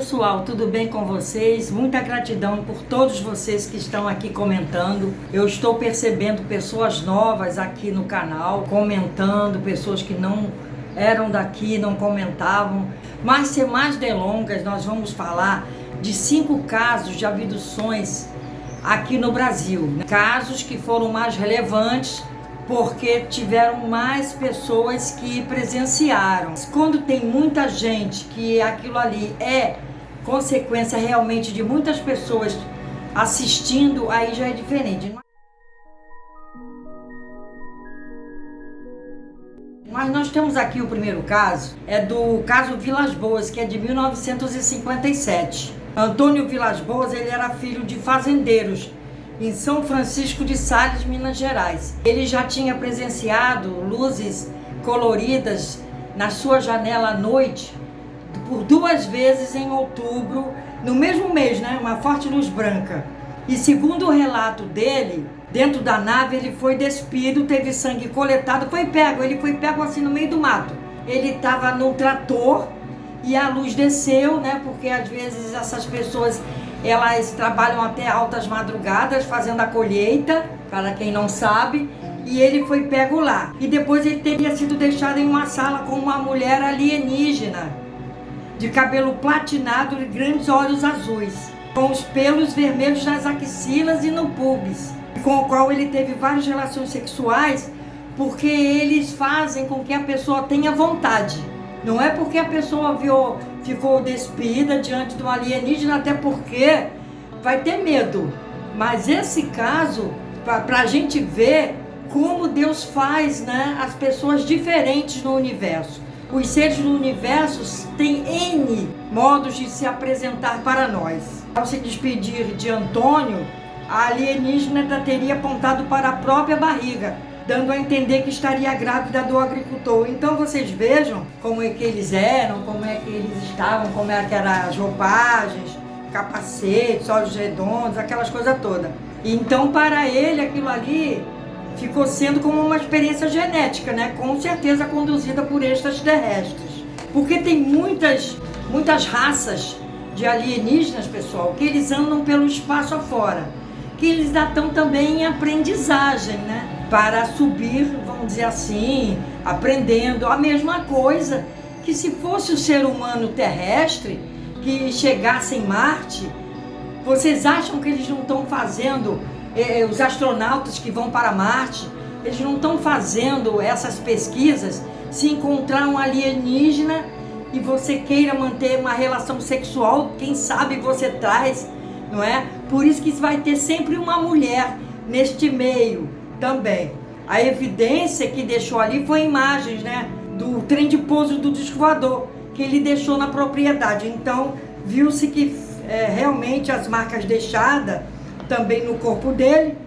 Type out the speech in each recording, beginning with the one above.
pessoal, tudo bem com vocês? Muita gratidão por todos vocês que estão aqui comentando. Eu estou percebendo pessoas novas aqui no canal, comentando, pessoas que não eram daqui, não comentavam. Mas sem mais delongas, nós vamos falar de 5 casos de abduções aqui no Brasil. Casos que foram mais relevantes porque tiveram mais pessoas que presenciaram. Quando tem muita gente que aquilo ali é consequência realmente de muitas pessoas assistindo, aí já é diferente. Mas nós temos aqui o primeiro caso, é do caso Vilas Boas, que é de 1957. Antônio Vilas Boas, ele era filho de fazendeiros em São Francisco de Sales, Minas Gerais. Ele já tinha presenciado luzes coloridas na sua janela à noite por 2 vezes em outubro, no mesmo mês, né? Uma forte luz branca. E segundo o relato dele, dentro da nave ele foi despido, teve sangue coletado, ele foi pego assim no meio do mato. Ele estava no trator e a luz desceu, né? Porque às vezes essas pessoas elas trabalham até altas madrugadas fazendo a colheita, para quem não sabe, e ele foi pego lá. E depois ele teria sido deixado em uma sala com uma mulher alienígena, de cabelo platinado e grandes olhos azuis, com os pelos vermelhos nas axilas e no pubis, com o qual ele teve várias relações sexuais, porque eles fazem com que a pessoa tenha vontade. Não é porque a pessoa ficou despida diante de um alienígena, até porque vai ter medo. Mas esse caso, para a gente ver como Deus faz, né, as pessoas diferentes no universo. Os seres do universo têm N modos de se apresentar para nós. Ao se despedir de Antônio, a alienígena teria apontado para a própria barriga, dando a entender que estaria grávida do agricultor. Então vocês vejam como é que eles eram, como é que eles estavam, como é que eram as roupagens, capacetes, olhos redondos, aquelas coisas todas. Então para ele aquilo ali ficou sendo como uma experiência genética, né? Com certeza conduzida por extraterrestres. Porque tem muitas raças de alienígenas, pessoal, que eles andam pelo espaço afora, que eles estão também em aprendizagem, né? Para subir, vamos dizer assim, aprendendo a mesma coisa que se fosse o ser humano terrestre que chegasse em Marte. Vocês acham que eles não estão fazendo, os astronautas que vão para Marte, eles não estão fazendo essas pesquisas? Se encontrar um alienígena e você queira manter uma relação sexual, quem sabe você traz, não é? Por isso que vai ter sempre uma mulher neste meio também. A evidência que deixou ali foi imagens, né, do trem de pouso do disco voador que ele deixou na propriedade. Então viu-se que realmente as marcas deixadas também no corpo dele,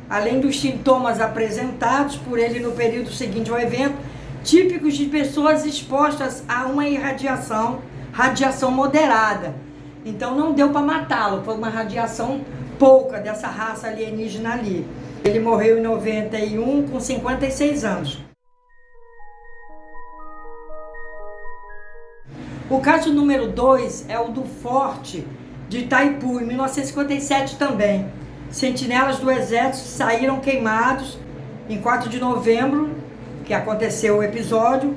além dos sintomas apresentados por ele no período seguinte ao evento, típicos de pessoas expostas a uma radiação moderada. Então não deu para matá-lo, foi uma radiação pouca dessa raça alienígena ali. Ele morreu em 91 com 56 anos. O caso número 2 é o do Forte de Itaipu, em 1957 também. Sentinelas do Exército saíram queimados em 4 de novembro, que aconteceu o episódio.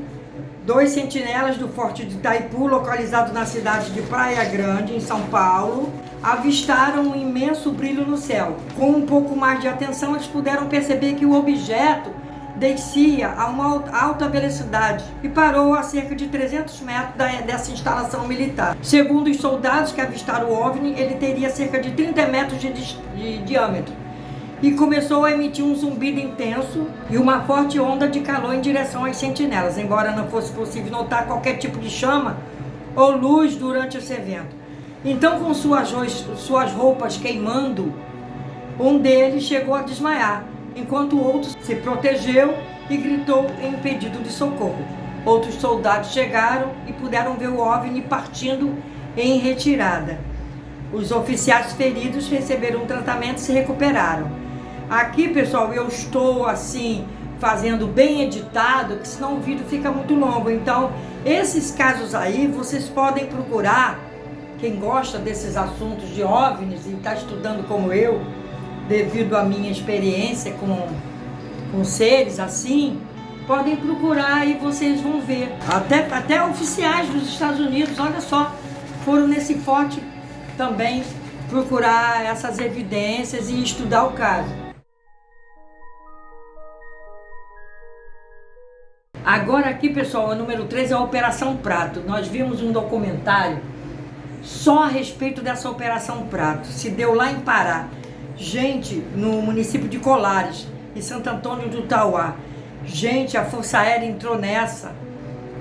2 sentinelas do Forte de Itaipu, localizado na cidade de Praia Grande, em São Paulo, avistaram um imenso brilho no céu. Com um pouco mais de atenção, eles puderam perceber que o objeto descia a uma alta velocidade e parou a cerca de 300 metros dessa instalação militar. Segundo os soldados que avistaram o OVNI, ele teria cerca de 30 metros de diâmetro e começou a emitir um zumbido intenso e uma forte onda de calor em direção às sentinelas, embora não fosse possível notar qualquer tipo de chama ou luz durante esse evento. Então, com suas roupas queimando, um deles chegou a desmaiar, enquanto o outro se protegeu e gritou em pedido de socorro. Outros soldados chegaram e puderam ver o OVNI partindo em retirada. Os oficiais feridos receberam um tratamento e se recuperaram. Aqui, pessoal, eu estou assim fazendo bem editado, que senão o vídeo fica muito longo. Então, esses casos aí, vocês podem procurar quem gosta desses assuntos de OVNIs e está estudando como eu, devido à minha experiência com seres assim, podem procurar e vocês vão ver. Até oficiais dos Estados Unidos, olha só, foram nesse forte também procurar essas evidências e estudar o caso. Agora aqui, pessoal, o número 3 é a Operação Prato. Nós vimos um documentário só a respeito dessa Operação Prato. Se deu lá em Pará. Gente, no município de Colares, em Santo Antônio do Tauá. Gente, a Força Aérea entrou nessa,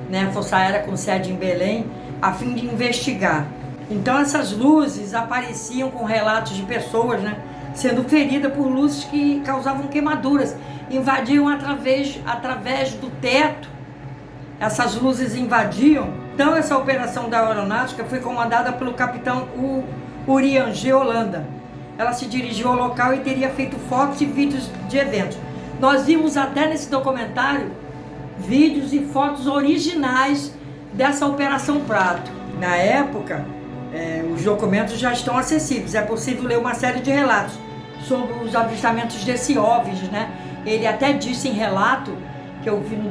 né? A Força Aérea com sede em Belém, a fim de investigar. Então essas luzes apareciam com relatos de pessoas, né, sendo feridas por luzes que causavam queimaduras. Invadiam através do teto. Essas luzes invadiam. Então essa operação da aeronáutica foi comandada pelo capitão Urianger Holanda. Ela se dirigiu ao local e teria feito fotos e vídeos de eventos. Nós vimos até nesse documentário vídeos e fotos originais dessa Operação Prato. Na época, os documentos já estão acessíveis. É possível ler uma série de relatos sobre os avistamentos desse OVNI, né? Ele até disse em relato, que eu vi no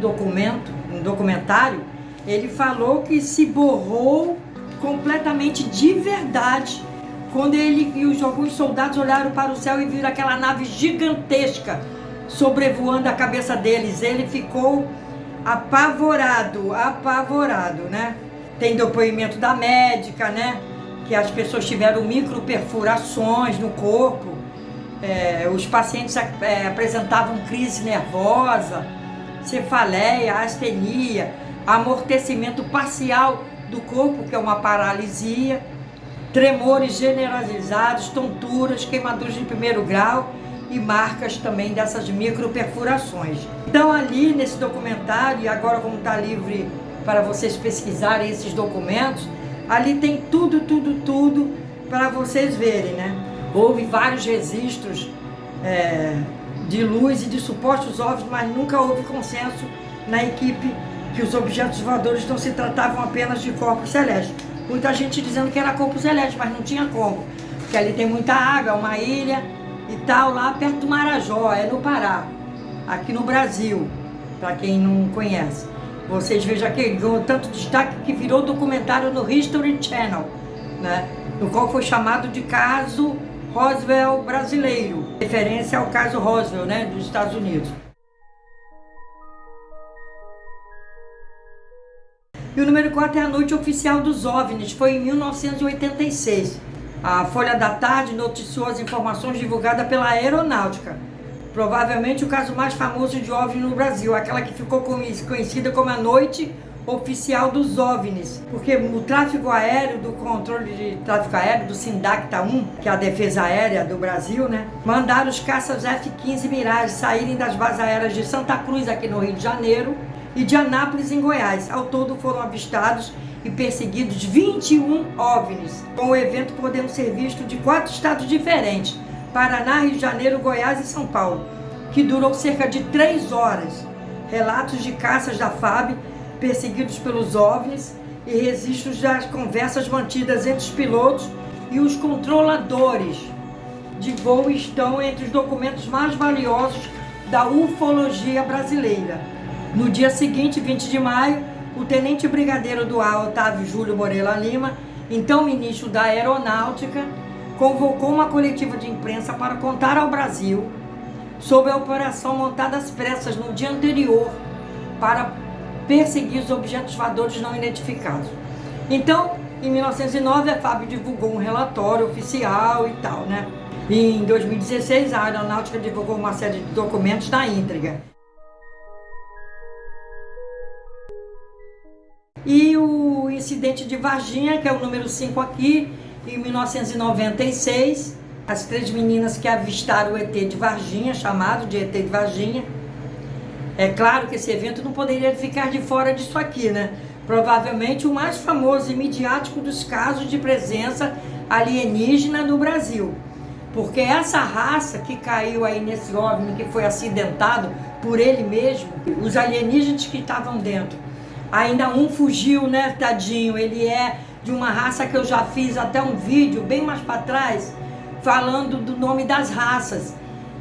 documentário, ele falou que se borrou completamente de verdade quando ele e alguns soldados olharam para o céu e viram aquela nave gigantesca sobrevoando a cabeça deles. Ele ficou apavorado, né? Tem depoimento da médica, né? Que as pessoas tiveram microperfurações no corpo. Os pacientes apresentavam crise nervosa, cefaleia, astenia, amortecimento parcial do corpo, que é uma paralisia, tremores generalizados, tonturas, queimaduras de primeiro grau e marcas também dessas microperfurações. Então ali nesse documentário, e agora como está livre para vocês pesquisarem esses documentos, ali tem tudo para vocês verem, né? Houve vários registros de luz e de supostos OVNIs, mas nunca houve consenso na equipe que os objetos voadores não se tratavam apenas de corpos celestes. Muita gente dizendo que era corpo celeste, mas não tinha como, porque ali tem muita água, uma ilha e tal, lá perto do Marajó, no Pará, aqui no Brasil, para quem não conhece. Vocês vejam aqui, ganhou tanto destaque que virou documentário no History Channel, né? No qual foi chamado de caso Roswell brasileiro, referência ao caso Roswell, né, dos Estados Unidos. E o número 4 é a Noite Oficial dos OVNIs, foi em 1986. A Folha da Tarde noticiou as informações divulgadas pela Aeronáutica. Provavelmente o caso mais famoso de OVNI no Brasil, aquela que ficou conhecida como a Noite Oficial dos OVNIs, porque o tráfego aéreo, do controle de tráfego aéreo do Sindacta 1, que é a defesa aérea do Brasil, né, mandaram os caças F-15 Mirage saírem das bases aéreas de Santa Cruz, aqui no Rio de Janeiro, e de Anápolis, em Goiás. Ao todo foram avistados e perseguidos 21 OVNIs, com o evento podendo ser visto de 4 estados diferentes: Paraná, Rio de Janeiro, Goiás e São Paulo, que durou cerca de 3 horas. Relatos de caças da FAB perseguidos pelos OVNIs e registros das conversas mantidas entre os pilotos e os controladores de voo estão entre os documentos mais valiosos da ufologia brasileira. No dia seguinte, 20 de maio, o tenente brigadeiro do ar Otávio Júlio Moreira Lima, então ministro da Aeronáutica, convocou uma coletiva de imprensa para contar ao Brasil sobre a operação montada às pressas no dia anterior para perseguir os objetos voadores não identificados. Então, em 1909, a FAB divulgou um relatório oficial e tal, né? E em 2016, a Aeronáutica divulgou uma série de documentos na íntegra. E o incidente de Varginha, que é o número 5 aqui, em 1996, as 3 meninas que avistaram o ET de Varginha, chamado de ET de Varginha. É claro que esse evento não poderia ficar de fora disso aqui, né? Provavelmente o mais famoso e midiático dos casos de presença alienígena no Brasil. Porque essa raça que caiu aí nesse OVNI, que foi acidentado por ele mesmo, os alienígenas que estavam dentro, ainda um fugiu, né, tadinho, ele é de uma raça que eu já fiz até um vídeo bem mais para trás, falando do nome das raças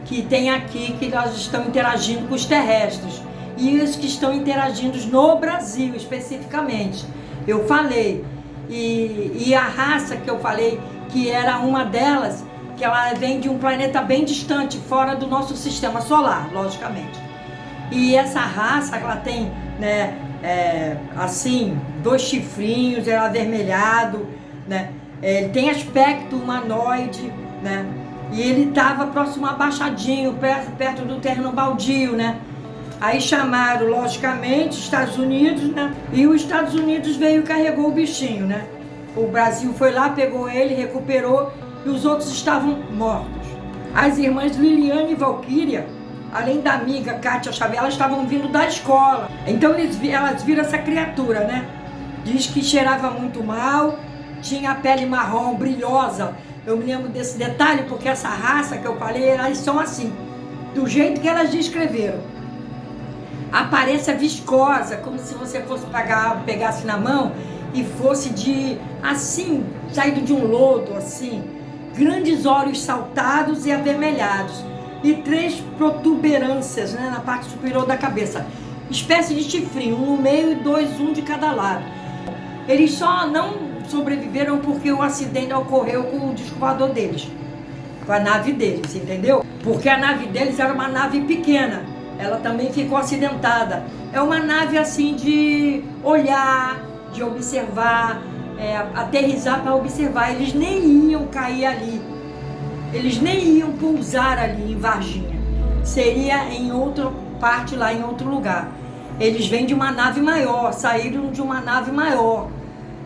que tem aqui, que elas estão interagindo com os terrestres. E os que estão interagindo no Brasil, especificamente. Eu falei. E a raça que eu falei, que era uma delas, que ela vem de um planeta bem distante, fora do nosso sistema solar, logicamente. E essa raça, ela tem, né, assim, 2 chifrinhos, ela é avermelhado, né? Ele tem aspecto humanoide, né? E ele estava próximo a Baixadinho, perto do terreno baldio, né? Aí chamaram, logicamente, Estados Unidos, né? E os Estados Unidos veio e carregou o bichinho, né? O Brasil foi lá, pegou ele, recuperou, e os outros estavam mortos. As irmãs Liliane e Valquíria, além da amiga Kátia Xavier, elas estavam vindo da escola. Então elas viram essa criatura, né? Diz que cheirava muito mal, tinha a pele marrom, brilhosa. Eu me lembro desse detalhe porque essa raça que eu falei, elas são assim, do jeito que elas descreveram. A aparência viscosa, como se você fosse pegasse na mão e fosse assim, saído de um lodo, assim. Grandes olhos saltados e avermelhados. E 3 protuberâncias, né, na parte superior da cabeça. Espécie de chifrinho, um no meio e 2, um de cada lado. Eles só não sobreviveram porque o acidente ocorreu com o disco voador deles. Com a nave deles, entendeu? Porque a nave deles era uma nave pequena. Ela também ficou acidentada. É uma nave assim de olhar, de observar, aterrissar para observar. Eles nem iam cair ali. Eles nem iam pousar ali em Varginha. Seria em outra parte lá, em outro lugar. Eles vêm de uma nave maior, saíram de uma nave maior.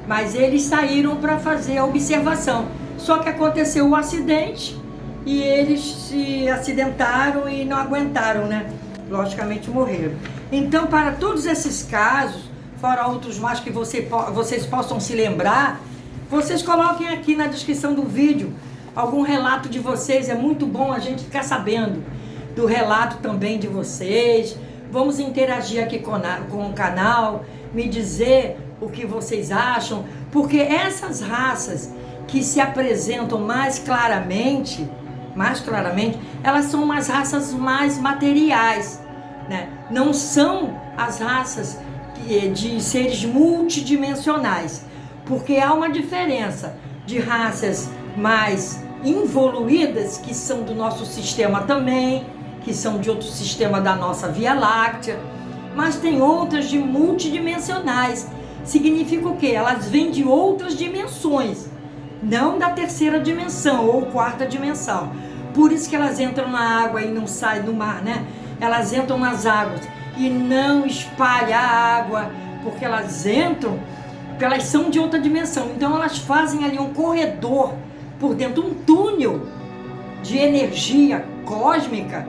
Mas eles saíram para fazer a observação. Só que aconteceu o acidente e eles se acidentaram e não aguentaram, né? Logicamente morreram. Então, para todos esses casos, fora outros mais que vocês possam se lembrar, vocês coloquem aqui na descrição do vídeo algum relato de vocês. É muito bom a gente ficar sabendo do relato também de vocês. Vamos interagir aqui com o canal, me dizer o que vocês acham, porque essas raças que se apresentam mais claramente, elas são umas raças mais materiais, né? Não são as raças de seres multidimensionais, porque há uma diferença de raças mais evoluídas, que são do nosso sistema também, que são de outro sistema da nossa Via Láctea, mas tem outras de multidimensionais. Significa o quê? Elas vêm de outras dimensões, não da 3ª dimensão ou 4ª dimensão. Por isso que elas entram na água e não saem do mar, né? Elas entram nas águas e não espalham a água, porque elas entram, porque elas são de outra dimensão. Então elas fazem ali um corredor por dentro, um túnel de energia cósmica,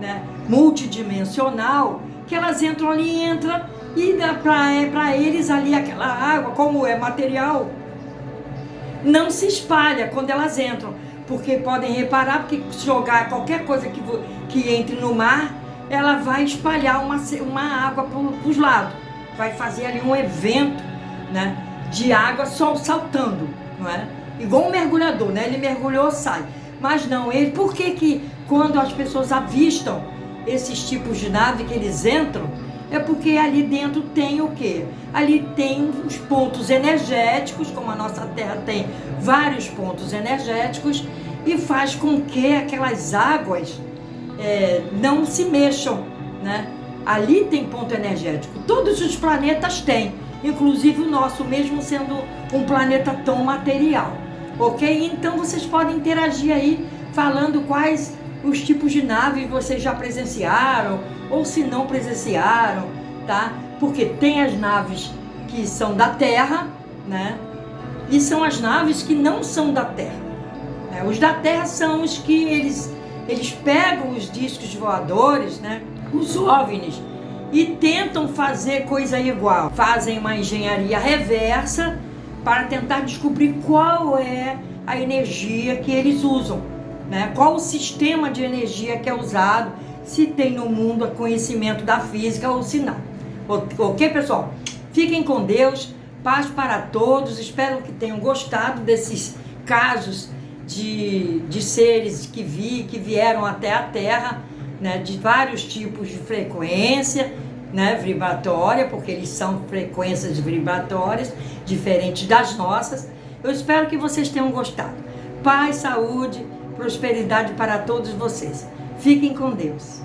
né? Multidimensional, que elas entram ali e dá para eles ali aquela água, como é material, não se espalha quando elas entram, porque podem reparar, porque se jogar qualquer coisa que entre no mar, ela vai espalhar uma água para os lados, vai fazer ali um evento, né, de água só saltando, não é? Igual um mergulhador, né? Ele mergulhou, sai. Mas não, por que quando as pessoas avistam esses tipos de nave que eles entram, é porque ali dentro tem o quê? Ali tem os pontos energéticos, como a nossa Terra tem vários pontos energéticos, e faz com que aquelas águas não se mexam, né? Ali tem ponto energético. Todos os planetas têm, inclusive o nosso, mesmo sendo um planeta tão material, ok? Então vocês podem interagir aí, falando quais os tipos de naves vocês já presenciaram, ou se não presenciaram, tá? Porque tem as naves que são da Terra, né? E são as naves que não são da Terra, né? Os da Terra são os que eles pegam os discos voadores, né? Os OVNIs, e tentam fazer coisa igual. Fazem uma engenharia reversa para tentar descobrir qual é a energia que eles usam, né? Qual o sistema de energia que é usado, se tem no mundo conhecimento da física ou se não. Ok, pessoal? Fiquem com Deus, Paz para todos. Espero que tenham gostado desses casos de seres que vieram até a Terra, né, de vários tipos de frequência, né, vibratória, porque eles são frequências vibratórias diferentes das nossas. Eu espero que vocês tenham gostado. Paz, saúde, prosperidade para todos vocês. Fiquem com Deus.